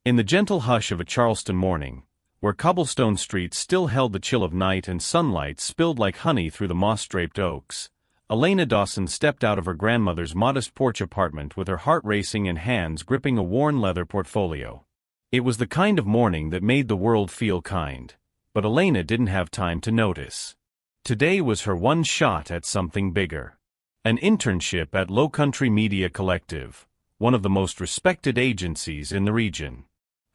In the gentle hush of a Charleston morning, where cobblestone streets still held the chill of night and sunlight spilled like honey through the moss-draped oaks, Elena Dawson stepped out of her grandmother's modest porch apartment with her heart racing and hands gripping a worn leather portfolio. It was the kind of morning that made the world feel kind, but Elena didn't have time to notice. Today was her one shot at something bigger. An internship at Lowcountry Media Collective, one of the most respected agencies in the region.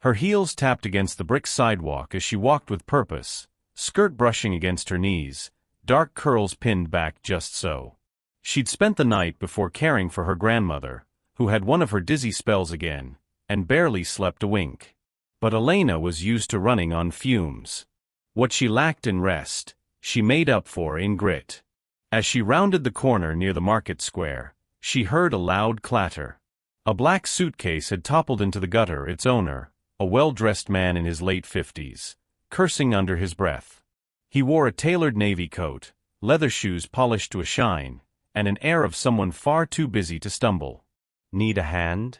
Her heels tapped against the brick sidewalk as she walked with purpose, skirt brushing against her knees, dark curls pinned back just so. She'd spent the night before caring for her grandmother, who had one of her dizzy spells again, and barely slept a wink. But Elena was used to running on fumes. What she lacked in rest, she made up for in grit. As she rounded the corner near the market square, she heard a loud clatter. A black suitcase had toppled into the gutter, its owner, a well-dressed man in his late 50s, cursing under his breath. He wore a tailored navy coat, leather shoes polished to a shine, and an air of someone far too busy to stumble. "Need a hand?"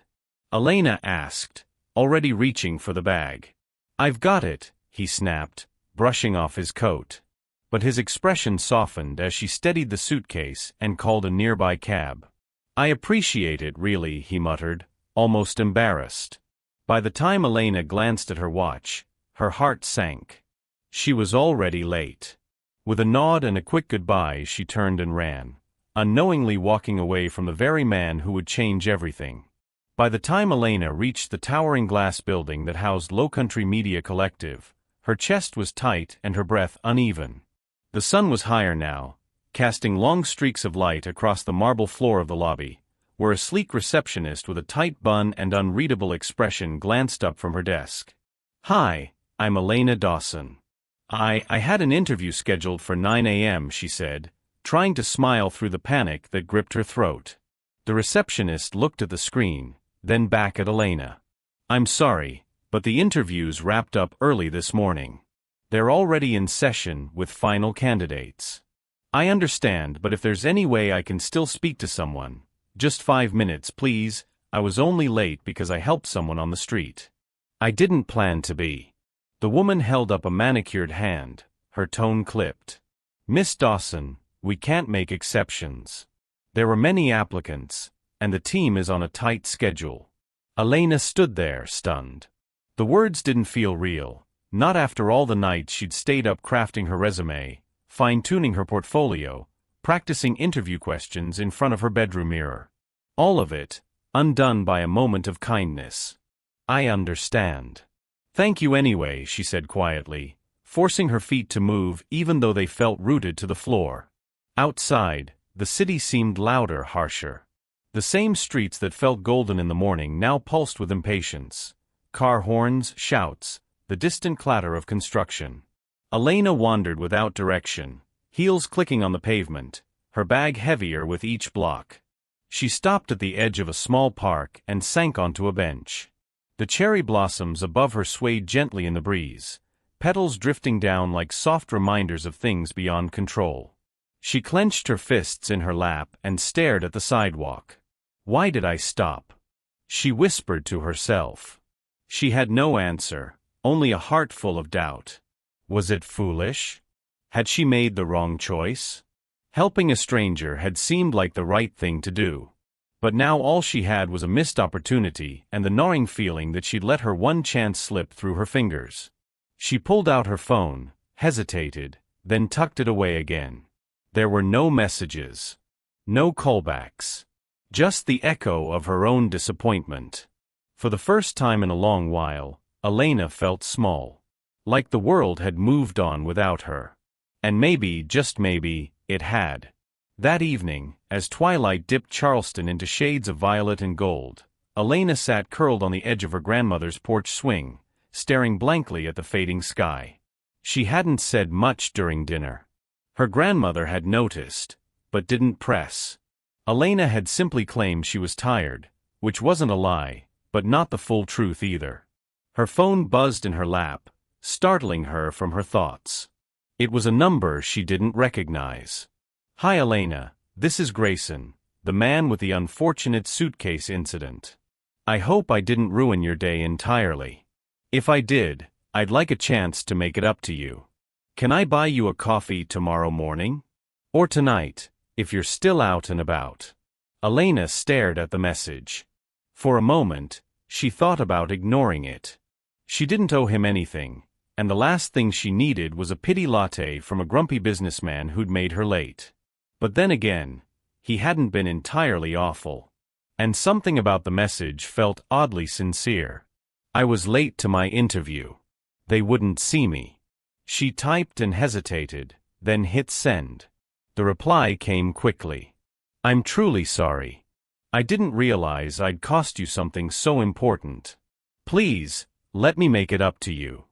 Elena asked, already reaching for the bag. "I've got it," he snapped, brushing off his coat. But his expression softened as she steadied the suitcase and called a nearby cab. "I appreciate it, really," he muttered, almost embarrassed. By the time Elena glanced at her watch, her heart sank. She was already late. With a nod and a quick goodbye, she turned and ran, unknowingly walking away from the very man who would change everything. By the time Elena reached the towering glass building that housed Lowcountry Media Collective, her chest was tight and her breath uneven. The sun was higher now, casting long streaks of light across the marble floor of the lobby, where a sleek receptionist with a tight bun and unreadable expression glanced up from her desk. "Hi, I'm Elena Dawson. I had an interview scheduled for 9 a.m., she said, trying to smile through the panic that gripped her throat. The receptionist looked at the screen, then back at Elena. "I'm sorry, but the interviews wrapped up early this morning. They're already in session with final candidates. I understand, but if there's any way I can still speak to someone, just 5 minutes, please. I was only late because I helped someone on the street." "I didn't plan to be." The woman held up a manicured hand, her tone clipped. "Miss Dawson, we can't make exceptions. There were many applicants, and the team is on a tight schedule." Elena stood there, stunned. The words didn't feel real, not after all the nights she'd stayed up crafting her resume, fine-tuning her portfolio, practicing interview questions in front of her bedroom mirror. All of it, undone by a moment of kindness. "I understand. Thank you anyway," she said quietly, forcing her feet to move even though they felt rooted to the floor. Outside, the city seemed louder, harsher. The same streets that felt golden in the morning now pulsed with impatience. Car horns, shouts, the distant clatter of construction. Elena wandered without direction, heels clicking on the pavement, her bag heavier with each block. She stopped at the edge of a small park and sank onto a bench. The cherry blossoms above her swayed gently in the breeze, petals drifting down like soft reminders of things beyond control. She clenched her fists in her lap and stared at the sidewalk. "Why did I stop?" she whispered to herself. She had no answer, only a heart full of doubt. Was it foolish? Had she made the wrong choice? Helping a stranger had seemed like the right thing to do. But now all she had was a missed opportunity and the gnawing feeling that she'd let her one chance slip through her fingers. She pulled out her phone, hesitated, then tucked it away again. There were no messages. No callbacks. Just the echo of her own disappointment. For the first time in a long while, Elena felt small. Like the world had moved on without her. And maybe, just maybe, it had. That evening, as twilight dipped Charleston into shades of violet and gold, Elena sat curled on the edge of her grandmother's porch swing, staring blankly at the fading sky. She hadn't said much during dinner. Her grandmother had noticed, but didn't press. Elena had simply claimed she was tired, which wasn't a lie, but not the full truth either. Her phone buzzed in her lap, startling her from her thoughts. It was a number she didn't recognize. "Hi Elena, this is Grayson, the man with the unfortunate suitcase incident. I hope I didn't ruin your day entirely." If I did, I'd like a chance to make it up to you. Can I buy you a coffee tomorrow morning? Or tonight, if you're still out and about? Elena stared at the message. For a moment, she thought about ignoring it. She didn't owe him anything, and the last thing she needed was a pity latte from a grumpy businessman who'd made her late. But then again, he hadn't been entirely awful. And something about the message felt oddly sincere. I was late to my interview. They wouldn't see me. She typed and hesitated, then hit send. The reply came quickly. I'm truly sorry. I didn't realize I'd cost you something so important. Please, let me make it up to you.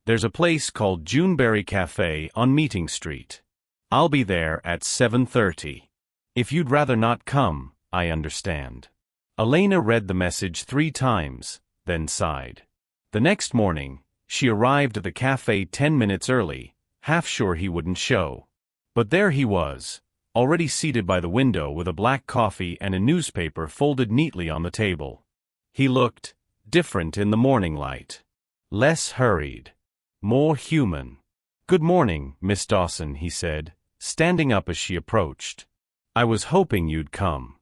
There's a place called Juneberry Cafe on Meeting Street. I'll be there at 7:30. If you'd rather not come, I understand. Elena read the message 3 times, then sighed. The next morning, she arrived at the cafe 10 minutes early, half sure he wouldn't show. But there he was, already seated by the window with a black coffee and a newspaper folded neatly on the table. He looked different in the morning light. Less hurried. More human. Good morning, Miss Dawson, he said, standing up as she approached. I was hoping you'd come.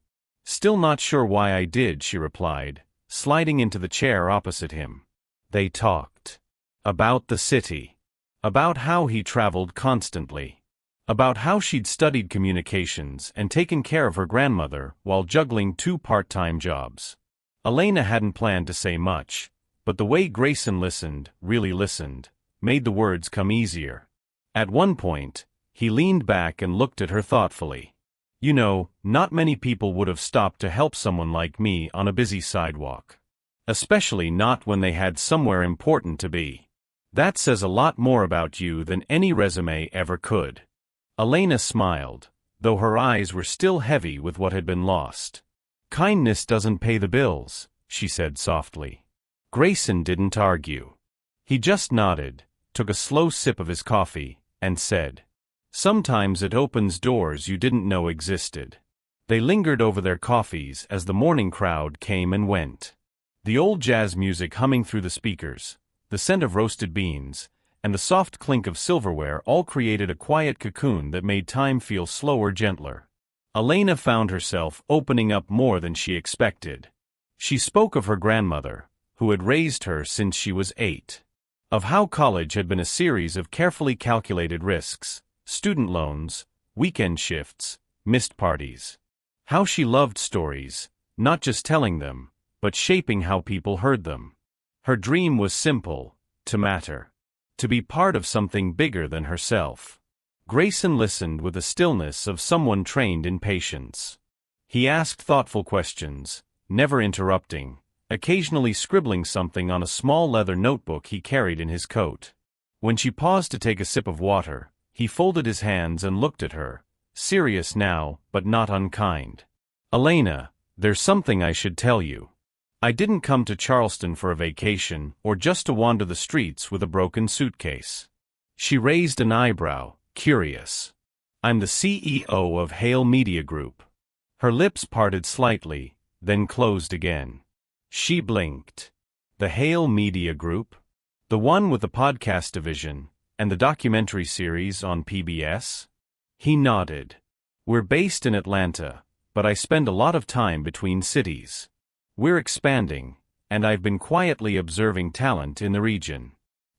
Still not sure why I did, she replied, sliding into the chair opposite him. They talked. About the city. About how he traveled constantly. About how she'd studied communications and taken care of her grandmother while juggling 2 part-time jobs. Elena hadn't planned to say much, but the way Grayson listened, really listened, made the words come easier. At one point, he leaned back and looked at her thoughtfully. You know, not many people would have stopped to help someone like me on a busy sidewalk. Especially not when they had somewhere important to be. That says a lot more about you than any resume ever could. Elena smiled, though her eyes were still heavy with what had been lost. Kindness doesn't pay the bills, she said softly. Grayson didn't argue. He just nodded, took a slow sip of his coffee, and said, Sometimes it opens doors you didn't know existed. They lingered over their coffees as the morning crowd came and went. The old jazz music humming through the speakers, the scent of roasted beans, and the soft clink of silverware all created a quiet cocoon that made time feel slower, gentler. Elena found herself opening up more than she expected. She spoke of her grandmother, who had raised her since she was 8. Of how college had been a series of carefully calculated risks, student loans, weekend shifts, missed parties. How she loved stories, not just telling them, but shaping how people heard them. Her dream was simple, to matter. To be part of something bigger than herself. Grayson listened with the stillness of someone trained in patience. He asked thoughtful questions, never interrupting, occasionally scribbling something on a small leather notebook he carried in his coat. When she paused to take a sip of water, he folded his hands and looked at her, serious now, but not unkind. Elena, there's something I should tell you. I didn't come to Charleston for a vacation or just to wander the streets with a broken suitcase. She raised an eyebrow, curious. I'm the CEO of Hale Media Group. Her lips parted slightly, then closed again. She blinked. The Hale Media Group? The one with the podcast division and the documentary series on PBS? He nodded. We're based in Atlanta, but I spend a lot of time between cities. We're expanding, and I've been quietly observing talent in the region.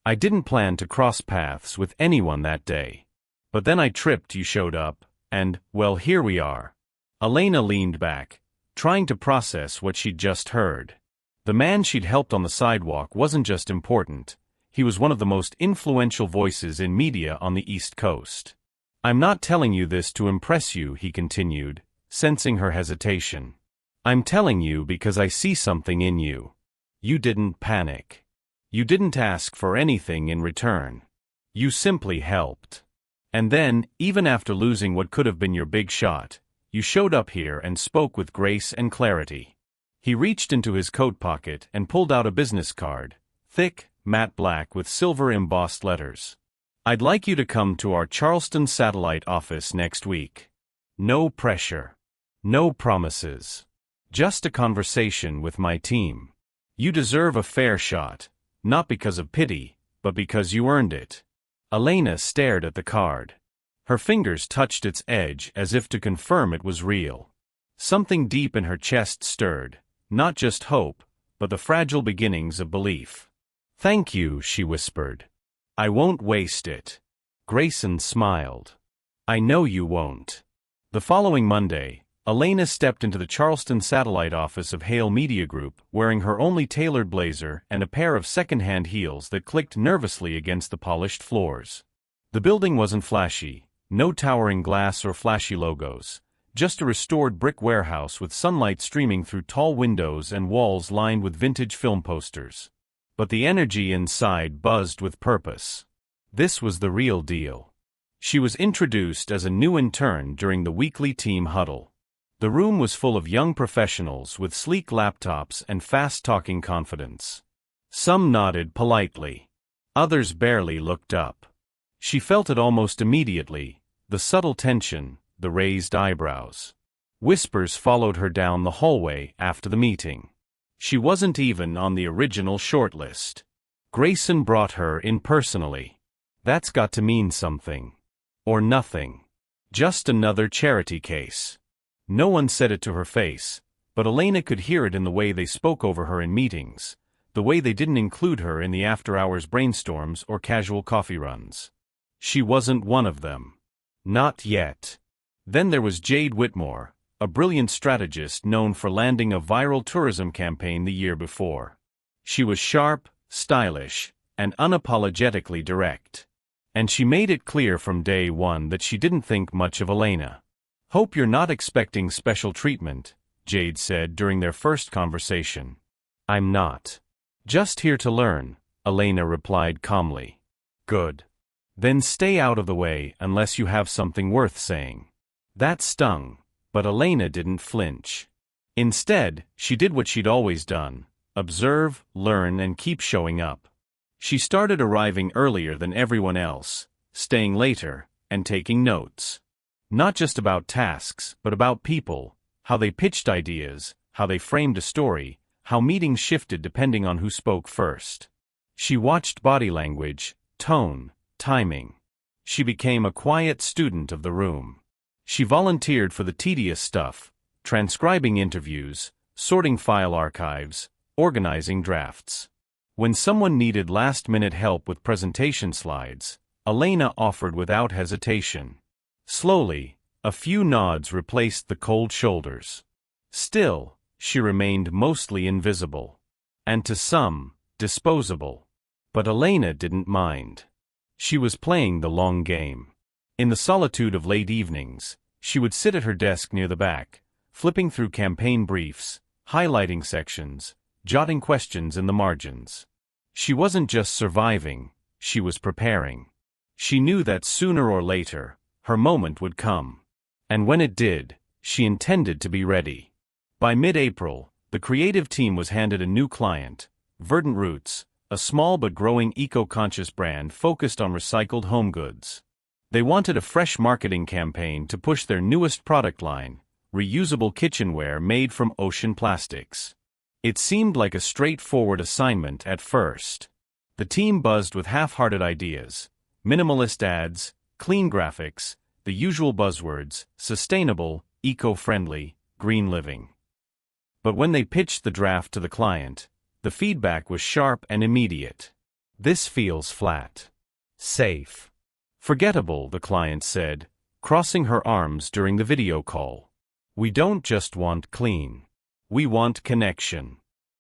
I didn't plan to cross paths with anyone that day. But then I tripped, you showed up, and, well, here we are. Elena leaned back, trying to process what she'd just heard. The man she'd helped on the sidewalk wasn't just important, he was one of the most influential voices in media on the East Coast. I'm not telling you this to impress you, he continued, sensing her hesitation. I'm telling you because I see something in you. You didn't panic. You didn't ask for anything in return. You simply helped. And then, even after losing what could have been your big shot, you showed up here and spoke with grace and clarity. He reached into his coat pocket and pulled out a business card, thick, matte black with silver embossed letters. I'd like you to come to our Charleston satellite office next week. No pressure. No promises. Just a conversation with my team. You deserve a fair shot, Not because of pity, but because you earned it. Elena stared at the card. Her fingers touched its edge as if to confirm it was real. Something deep in her chest stirred, not just hope, but the fragile beginnings of belief. "Thank you," she whispered. "I won't waste it." Grayson smiled. "I know you won't." The following Monday, Elena stepped into the Charleston satellite office of Hale Media Group, wearing her only tailored blazer and a pair of second-hand heels that clicked nervously against the polished floors. The building wasn't flashy, no towering glass or flashy logos, just a restored brick warehouse with sunlight streaming through tall windows and walls lined with vintage film posters. But the energy inside buzzed with purpose. This was the real deal. She was introduced as a new intern during the weekly team huddle. The room was full of young professionals with sleek laptops and fast-talking confidence. Some nodded politely. Others barely looked up. She felt it almost immediately, the subtle tension, the raised eyebrows. Whispers followed her down the hallway after the meeting. She wasn't even on the original shortlist. Grayson brought her in personally. That's got to mean something. Or nothing. Just another charity case. No one said it to her face, but Elena could hear it in the way they spoke over her in meetings, the way they didn't include her in the after-hours brainstorms or casual coffee runs. She wasn't one of them. Not yet. Then there was Jade Whitmore, a brilliant strategist known for landing a viral tourism campaign the year before. She was sharp, stylish, and unapologetically direct. And she made it clear from day one that she didn't think much of Elena. "Hope you're not expecting special treatment," Jade said during their first conversation. "I'm not. Just here to learn," Elena replied calmly. "Good. Then stay out of the way unless you have something worth saying." That stung, but Elena didn't flinch. Instead, she did what she'd always done: observe, learn, and keep showing up. She started arriving earlier than everyone else, staying later, and taking notes. Not just about tasks, but about people, how they pitched ideas, how they framed a story, how meetings shifted depending on who spoke first. She watched body language, tone, timing. She became a quiet student of the room. She volunteered for the tedious stuff, transcribing interviews, sorting file archives, organizing drafts. When someone needed last-minute help with presentation slides, Elena offered without hesitation. Slowly, a few nods replaced the cold shoulders. Still, she remained mostly invisible. And to some, disposable. But Elena didn't mind. She was playing the long game. In the solitude of late evenings, she would sit at her desk near the back, flipping through campaign briefs, highlighting sections, jotting questions in the margins. She wasn't just surviving, she was preparing. She knew that sooner or later, her moment would come. And when it did, she intended to be ready. By mid-April, the creative team was handed a new client, Verdant Roots, a small but growing eco-conscious brand focused on recycled home goods. They wanted a fresh marketing campaign to push their newest product line, reusable kitchenware made from ocean plastics. It seemed like a straightforward assignment at first. The team buzzed with half-hearted ideas: minimalist ads, clean graphics, the usual buzzwords: sustainable, eco-friendly, green living. But when they pitched the draft to the client, the feedback was sharp and immediate. "This feels flat. Safe. Forgettable," the client said, crossing her arms during the video call. "We don't just want clean. We want connection.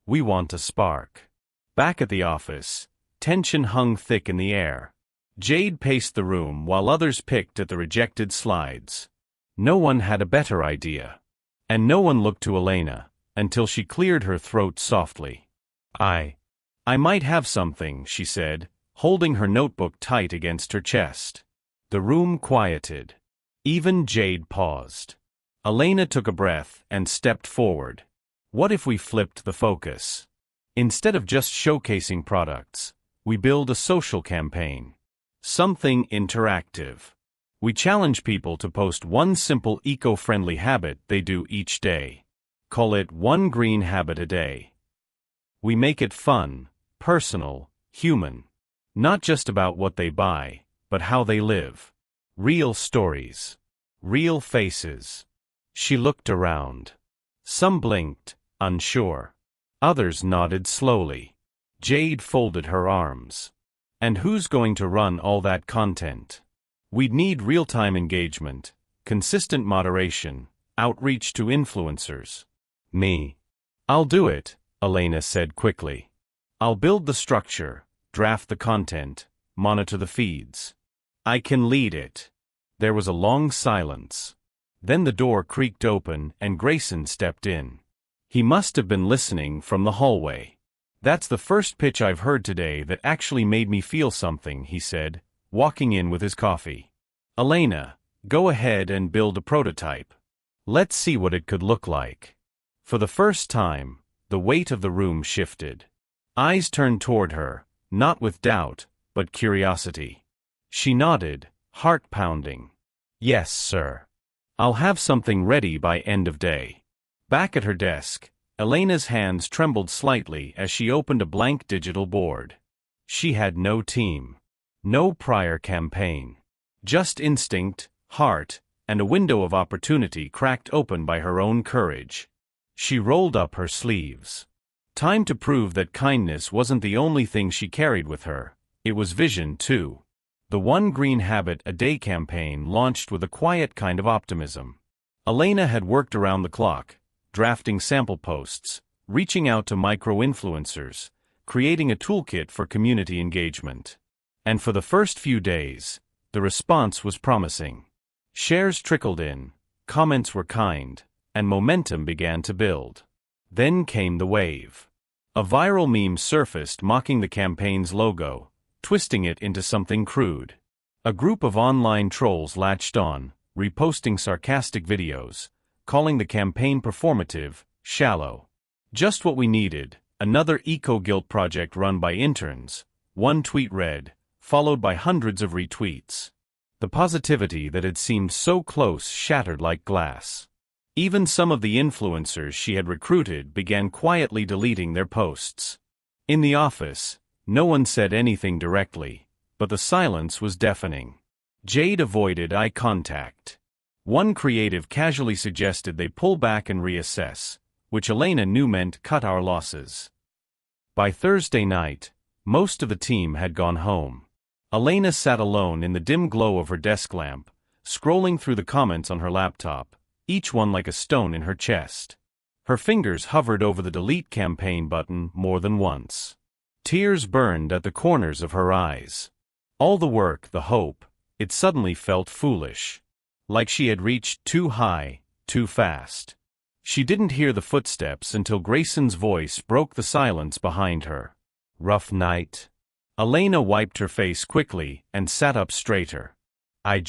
We want a spark." Back at the office, tension hung thick in the air. Jade paced the room while others picked at the rejected slides. No one had a better idea. And no one looked to Elena, until she cleared her throat softly. I might have something," she said, holding her notebook tight against her chest. The room quieted. Even Jade paused. Elena took a breath and stepped forward. "What if we flipped the focus? Instead of just showcasing products, we build a social campaign. Something interactive. We challenge people to post one simple eco-friendly habit they do each day. Call it One Green Habit a Day. We make it fun, personal, Human. Not just about what they buy, but how they live. Real stories. Real faces. She looked around. Some blinked, unsure. Others nodded slowly. Jade folded her arms. And who's going to run all that content? We'd need real-time engagement, consistent moderation, outreach to influencers. Me. I'll do it, Elena said quickly. I'll build the structure, draft the content, monitor the feeds. I can lead it. There was a long silence. Then the door creaked open and Grayson stepped in. He must have been listening from the hallway. That's the first pitch I've heard today that actually made me feel something, he said, walking in with his coffee. Elena, go ahead and build a prototype. Let's see what it could look like. For the first time, the weight of the room shifted. Eyes turned toward her, not with doubt, but curiosity. She nodded, heart pounding. Yes, sir. I'll have something ready by end of day. Back at her desk, Elena's hands trembled slightly as she opened a blank digital board. She had no team. No prior campaign. Just instinct, heart, and a window of opportunity cracked open by her own courage. She rolled up her sleeves. Time to prove that kindness wasn't the only thing she carried with her. It was vision, too. The One Green Habit a Day campaign launched with a quiet kind of optimism. Elena had worked around the clock, drafting sample posts, reaching out to micro-influencers, creating a toolkit for community engagement. And for the first few days, the response was promising. Shares trickled in, comments were kind, and momentum began to build. Then came the wave. A viral meme surfaced mocking the campaign's logo, twisting it into something crude. A group of online trolls latched on, reposting sarcastic videos, calling the campaign performative, shallow. Just what we needed, another eco-guilt project run by interns, one tweet read, followed by hundreds of retweets. The positivity that had seemed so close shattered like glass. Even some of the influencers she had recruited began quietly deleting their posts. In the office, no one said anything directly, but the silence was deafening. Jade avoided eye contact. One creative casually suggested they pull back and reassess, which Elena knew meant cut our losses. By Thursday night, most of the team had gone home. Elena sat alone in the dim glow of her desk lamp, scrolling through the comments on her laptop, each one like a stone in her chest. Her fingers hovered over the delete campaign button more than once. Tears burned at the corners of her eyes. All the work, the hope, it suddenly felt foolish. Like she had reached too high, too fast. She didn't hear the footsteps until Grayson's voice broke the silence behind her. Rough night. Elena wiped her face quickly and sat up straighter. I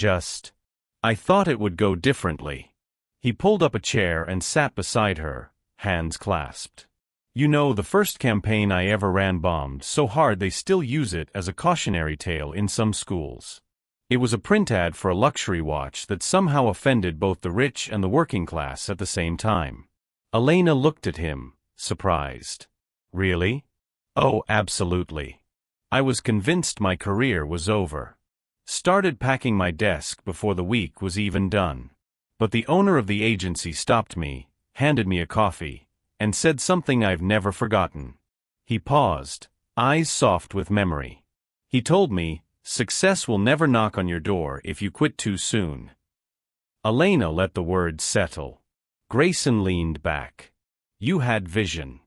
thought it would go differently. He pulled up a chair and sat beside her, hands clasped. You know, the first campaign I ever ran bombed so hard they still use it as a cautionary tale in some schools. It was a print ad for a luxury watch that somehow offended both the rich and the working class at the same time. Elena looked at him, surprised. Really? Oh, absolutely. I was convinced my career was over. Started packing my desk before the week was even done. But the owner of the agency stopped me, handed me a coffee, and said something I've never forgotten. He paused, eyes soft with memory. He told me, success will never knock on your door if you quit too soon. Elena let the words settle. Grayson leaned back. You had vision.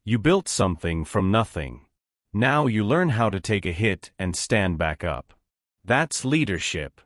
You built something from nothing. Now you learn how to take a hit and stand back up. That's leadership.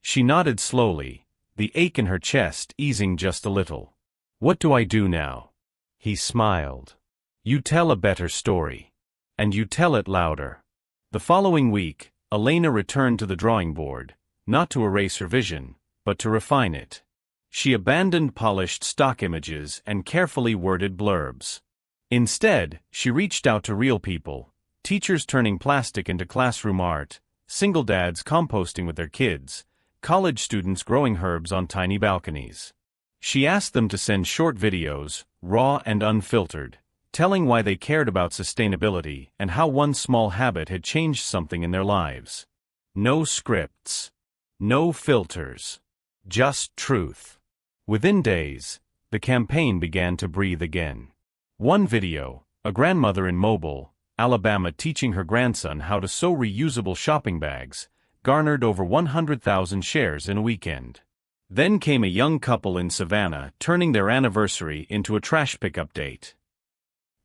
She nodded slowly, the ache in her chest easing just a little. What do I do now? He smiled. You tell a better story. And you tell it louder. The following week, Elena returned to the drawing board, not to erase her vision, but to refine it. She abandoned polished stock images and carefully worded blurbs. Instead, she reached out to real people, teachers turning plastic into classroom art, single dads composting with their kids, college students growing herbs on tiny balconies. She asked them to send short videos, raw and unfiltered, telling why they cared about sustainability and how one small habit had changed something in their lives. No scripts. No filters. Just truth. Within days, the campaign began to breathe again. One video, a grandmother in Mobile, Alabama teaching her grandson how to sew reusable shopping bags, garnered over 100,000 shares in a weekend. Then came a young couple in Savannah turning their anniversary into a trash pickup date.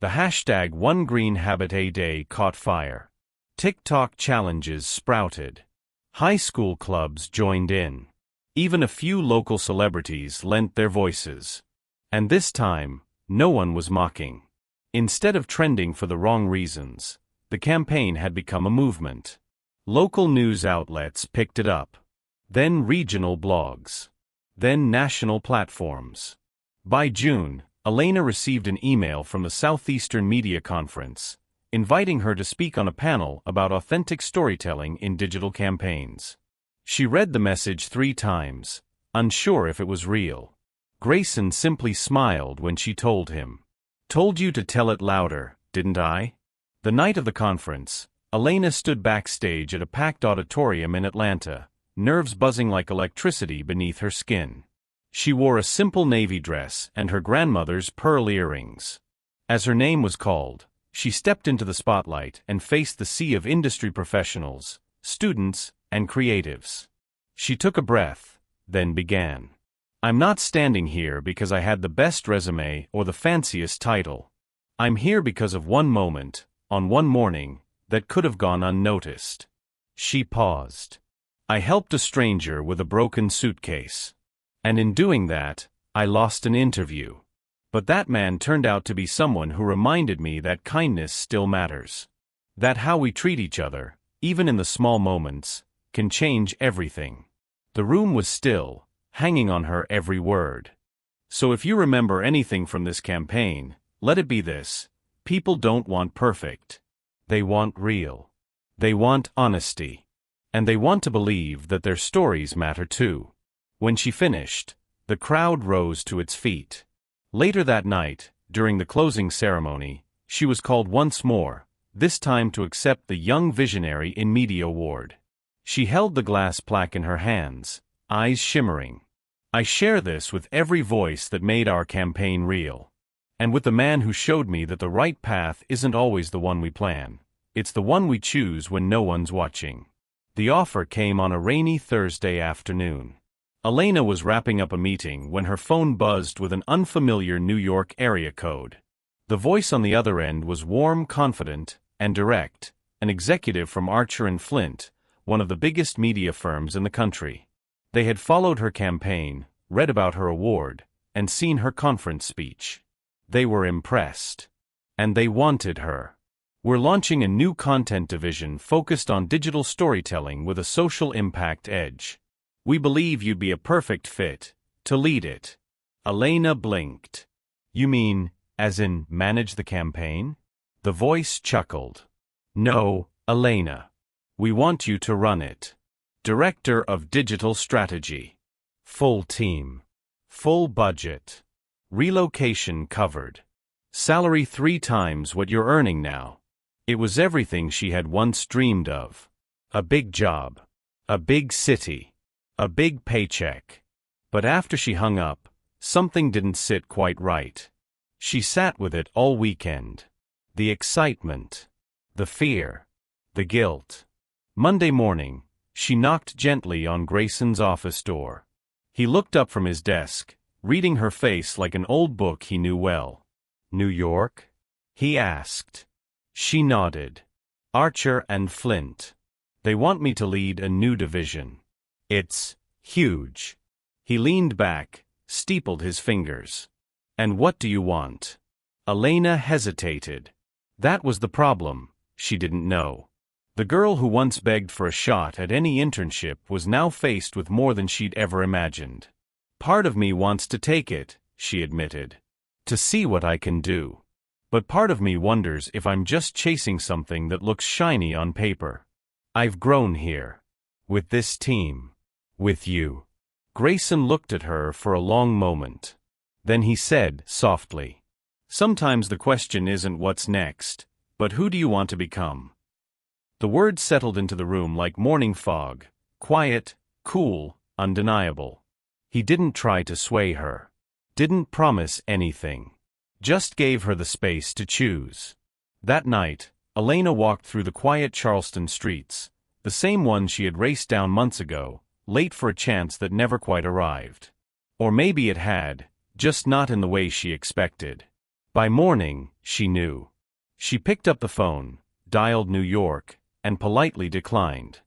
The hashtag #OneGreenHabitAday caught fire. TikTok challenges sprouted. High school clubs joined in. Even a few local celebrities lent their voices. And this time, no one was mocking. Instead of trending for the wrong reasons, the campaign had become a movement. Local news outlets picked it up. Then regional blogs. Then national platforms. By June, Elena received an email from the Southeastern Media Conference, inviting her to speak on a panel about authentic storytelling in digital campaigns. She read the message 3 times, unsure if it was real. Grayson simply smiled when she told him. "Told you to tell it louder, didn't I?" The night of the conference, Elena stood backstage at a packed auditorium in Atlanta, nerves buzzing like electricity beneath her skin. She wore a simple navy dress and her grandmother's pearl earrings. As her name was called, she stepped into the spotlight and faced the sea of industry professionals, students, and creatives. She took a breath, then began. "I'm not standing here because I had the best resume or the fanciest title. I'm here because of one moment, on one morning, that could have gone unnoticed." She paused. "I helped a stranger with a broken suitcase. And in doing that, I lost an interview. But that man turned out to be someone who reminded me that kindness still matters. That how we treat each other, even in the small moments, can change everything." The room was still, hanging on her every word. So if you remember anything from this campaign, let it be this: people don't want perfect. They want real. They want honesty. And they want to believe that their stories matter too. When she finished, the crowd rose to its feet. Later that night, during the closing ceremony, she was called once more, this time to accept the Young Visionary in Media Award. She held the glass plaque in her hands, eyes shimmering. "I share this with every voice that made our campaign real. And with the man who showed me that the right path isn't always the one we plan. It's the one we choose when no one's watching." The offer came on a rainy Thursday afternoon. Elena was wrapping up a meeting when her phone buzzed with an unfamiliar New York area code. The voice on the other end was warm, confident, and direct, an executive from Archer & Flint, one of the biggest media firms in the country. They had followed her campaign, read about her award, and seen her conference speech. They were impressed. And they wanted her. "We're launching a new content division focused on digital storytelling with a social impact edge. We believe you'd be a perfect fit to lead it." Elena blinked. "You mean, as in, manage the campaign?" The voice chuckled. "No, Elena. We want you to run it. Director of Digital Strategy. Full team. Full budget. Relocation covered. Salary 3 times what you're earning now." It was everything she had once dreamed of. A big job. A big city. A big paycheck. But after she hung up, something didn't sit quite right. She sat with it all weekend. The excitement. The fear. The guilt. Monday morning, she knocked gently on Grayson's office door. He looked up from his desk, reading her face like an old book he knew well. "New York?" he asked. She nodded. "Archer & Flint. They want me to lead a new division. It's huge." He leaned back, steepled his fingers. "And what do you want?" Elena hesitated. That was the problem. She didn't know. The girl who once begged for a shot at any internship was now faced with more than she'd ever imagined. "Part of me wants to take it," she admitted, "to see what I can do. But part of me wonders if I'm just chasing something that looks shiny on paper. I've grown here. With this team. With you." Grayson looked at her for a long moment. Then he said softly, Sometimes the question isn't what's next, but who do you want to become? The words settled into the room like morning fog, quiet, cool, undeniable. He didn't try to sway her. Didn't promise anything. Just gave her the space to choose. That night, Elena walked through the quiet Charleston streets, the same ones she had raced down months ago, late for a chance that never quite arrived. Or maybe it had, just not in the way she expected. By morning, she knew. She picked up the phone, dialed New York, and politely declined.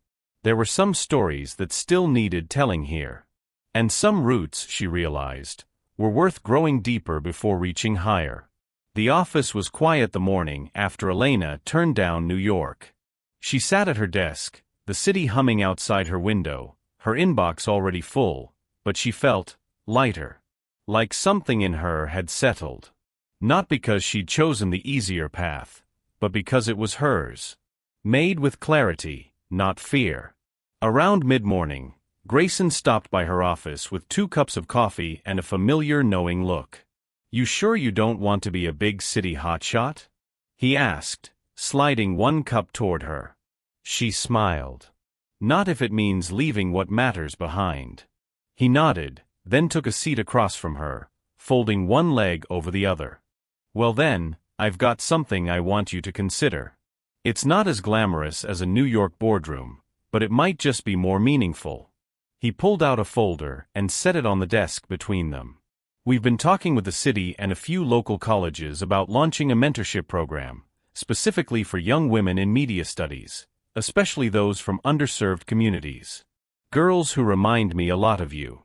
There were some stories that still needed telling here. And some roots, she realized, were worth growing deeper before reaching higher. The office was quiet the morning after Elena turned down New York. She sat at her desk, the city humming outside her window, her inbox already full, but she felt lighter. Like something in her had settled. Not because she'd chosen the easier path, but because it was hers. Made with clarity, not fear. Around mid-morning, Grayson stopped by her office with 2 cups of coffee and a familiar knowing look. "You sure you don't want to be a big city hotshot?" he asked, sliding 1 cup toward her. She smiled. "Not if it means leaving what matters behind." He nodded, then took a seat across from her, folding one leg over the other. "Well then, I've got something I want you to consider. It's not as glamorous as a New York boardroom, but it might just be more meaningful." He pulled out a folder and set it on the desk between them. "We've been talking with the city and a few local colleges about launching a mentorship program, specifically for young women in media studies, especially those from underserved communities. Girls who remind me a lot of you."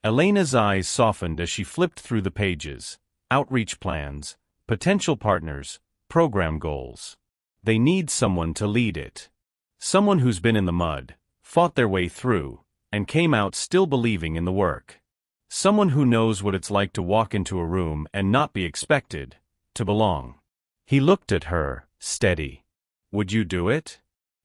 Elena's eyes softened as she flipped through the pages. Outreach plans, potential partners, program goals. They need someone to lead it. Someone who's been in the mud, fought their way through, and came out still believing in the work. Someone who knows what it's like to walk into a room and not be expected, to belong. He looked at her, steady. "Would you do it?"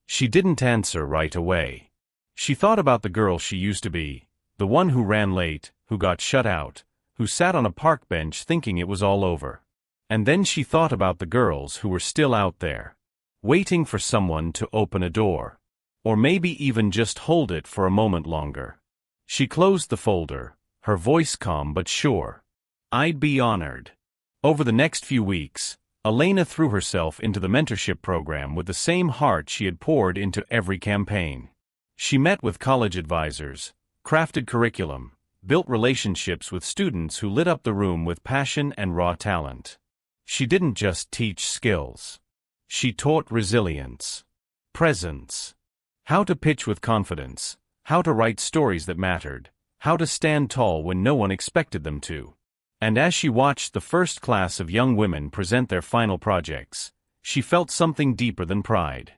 She didn't answer right away. She thought about the girl she used to be, the one who ran late, who got shut out, who sat on a park bench thinking it was all over. And then she thought about the girls who were still out there, waiting for someone to open a door. Or maybe even just hold it for a moment longer. She closed the folder, her voice calm but sure. "I'd be honored." Over the next few weeks, Elena threw herself into the mentorship program with the same heart she had poured into every campaign. She met with college advisors, crafted curriculum, built relationships with students who lit up the room with passion and raw talent. She didn't just teach skills. She taught resilience, presence, how to pitch with confidence, how to write stories that mattered, how to stand tall when no one expected them to. And as she watched the first class of young women present their final projects, she felt something deeper than pride.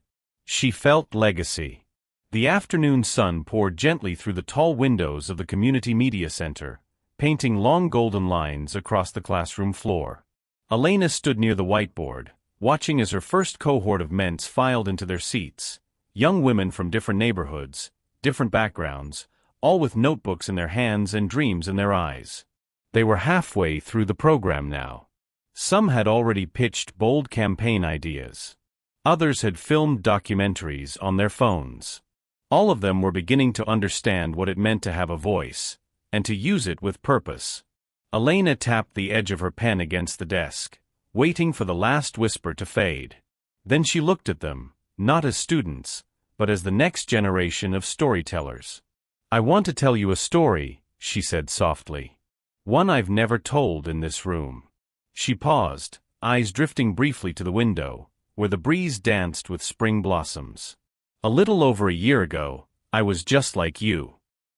She felt legacy. The afternoon sun poured gently through the tall windows of the Community Media Center, painting long golden lines across the classroom floor. Elena stood near the whiteboard, watching as her first cohort of ments filed into their seats, young women from different neighborhoods, different backgrounds, all with notebooks in their hands and dreams in their eyes. They were halfway through the program now. Some had already pitched bold campaign ideas. Others had filmed documentaries on their phones. All of them were beginning to understand what it meant to have a voice, and to use it with purpose. Elena tapped the edge of her pen against the desk, waiting for the last whisper to fade. Then she looked at them, not as students, but as the next generation of storytellers. "I want to tell you a story," she said softly. "One I've never told in this room." She paused, eyes drifting briefly to the window, where the breeze danced with spring blossoms. "A little over a year ago, I was just like you.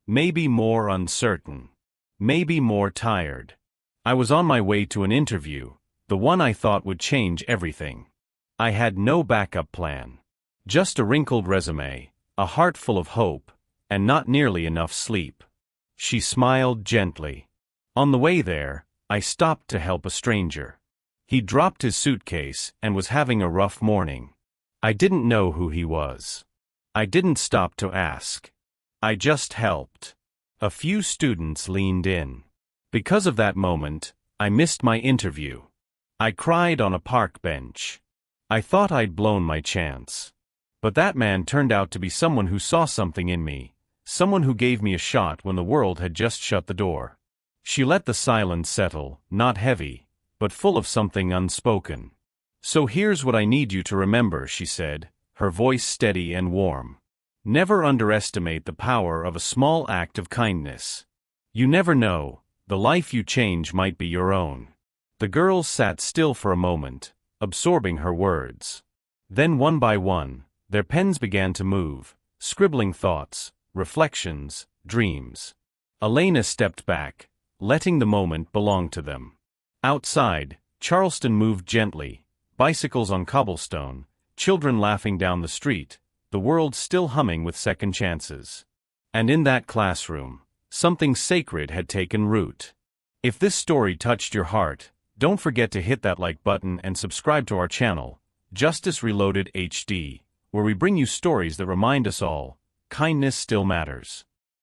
Maybe more uncertain. Maybe more tired. I was on my way to an interview, the one I thought would change everything. I had no backup plan. Just a wrinkled resume, a heart full of hope, and not nearly enough sleep." She smiled gently. "On the way there, I stopped to help a stranger. He dropped his suitcase and was having a rough morning. I didn't know who he was. I didn't stop to ask. I just helped." A few students leaned in. "Because of that moment, I missed my interview. I cried on a park bench. I thought I'd blown my chance. But that man turned out to be someone who saw something in me, someone who gave me a shot when the world had just shut the door. She let the silence settle, not heavy, but full of something unspoken. So here's what I need you to remember, she said, her voice steady and warm. Never underestimate the power of a small act of kindness. You never know, the life you change might be your own. The girls sat still for a moment, absorbing her words. Then one by one, their pens began to move, scribbling thoughts, reflections, dreams. Elena stepped back, letting the moment belong to them. Outside, Charleston moved gently, bicycles on cobblestone, children laughing down the street, the world still humming with second chances. And in that classroom, something sacred had taken root. If this story touched your heart, don't forget to hit that like button and subscribe to our channel, Justice Reloaded HD, where we bring you stories that remind us all, kindness still matters.